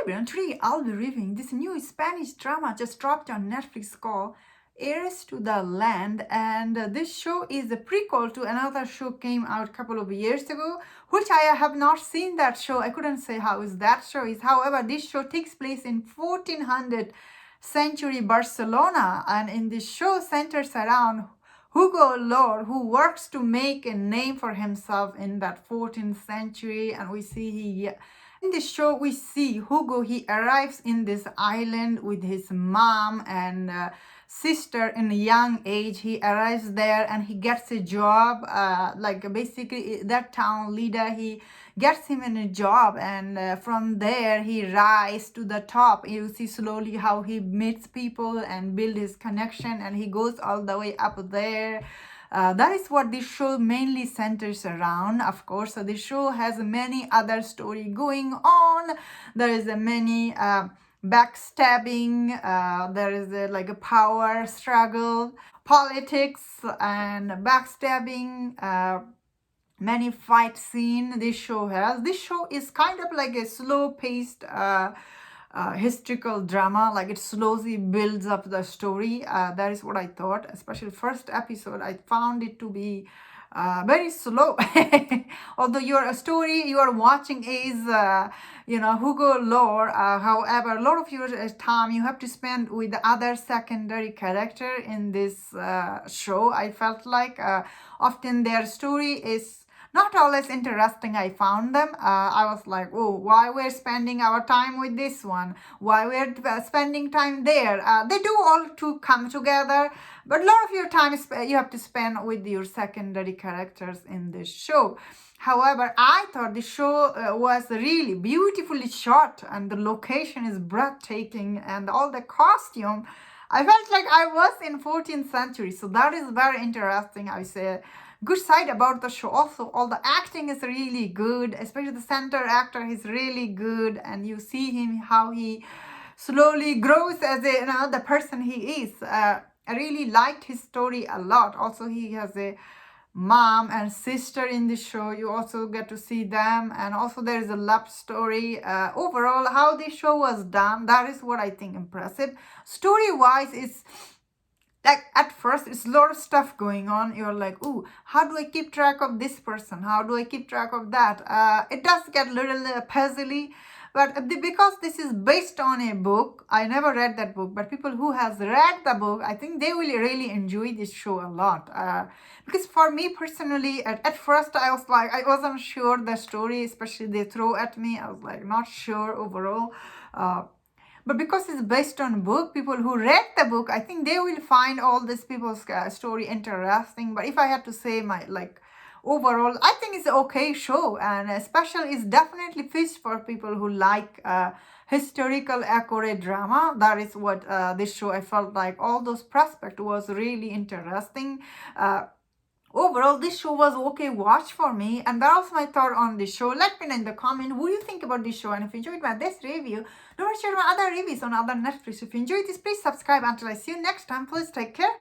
everyone, today I'll be reviewing this new Spanish drama just dropped on Netflix called Heirs to the Land, and this show is a prequel to another show came out a couple of years ago, which I have not seen that show. I couldn't say how is that show is. However, this show takes place in 1400 century Barcelona, and in this show centers around Hugo Lord, who works to make a name for himself in that 14th century, and we see in this show, we see Hugo, he arrives in this island with his mom and sister in a young age. He arrives there and he gets a job, basically that town leader, he gets him in a job, and from there he rises to the top. You see slowly how he meets people and build his connection, and he goes all the way up there. That is what this show mainly centers around, of course. So this show has many other story going on. There is a many backstabbing, there is a power struggle, politics and backstabbing, many fight scene this show has. This show is kind of like a slow-paced historical drama, like it slowly builds up the story. That is what I thought, especially first episode. I found it to be very slow. Although your story you are watching is Hugo Lore, however, a lot of your time you have to spend with the other secondary character in this show. I felt like often their story is not always interesting. I found them. I was like, oh, why we're spending our time with this one? Why we're spending time there? They do all to come together, but a lot of your time you have to spend with your secondary characters in this show. However, I thought the show was really beautifully shot, and the location is breathtaking, and all the costume. I felt like I was in 14th century, so that is very interesting. I say good side about the show. Also, all the acting is really good, especially the center actor is really good, and you see him how he slowly grows as the person he is. I really liked his story a lot. Also, he has a mom and sister in the show. You also get to see them, and also there is a love story. Overall, how this show was done, that is what I think impressive. Story wise, it's like at first it's a lot of stuff going on. You're like, oh, how do I keep track of this person? How do I keep track of that? It does get a little puzzly, but because this is based on a book, I never read that book, but people who has read the book, I think they will really enjoy this show a lot. Because for me personally, at first I was like, I wasn't sure the story, especially they throw at me. I was like, not sure overall. But because it's based on a book, people who read the book, I think they will find all this people's story interesting. But if I had to say my overall, I think it's an okay show, and especially it's definitely fits for people who like historical accurate drama. That is what this show, I felt like all those prospect was really interesting. Overall, this show was okay watch for me, and that was my thought on this show. Let me know in the comment what you think about this show, and if you enjoyed this review, don't forget to share my other reviews on other Netflix. If you enjoyed this, please subscribe. Until I see you next time, please take care.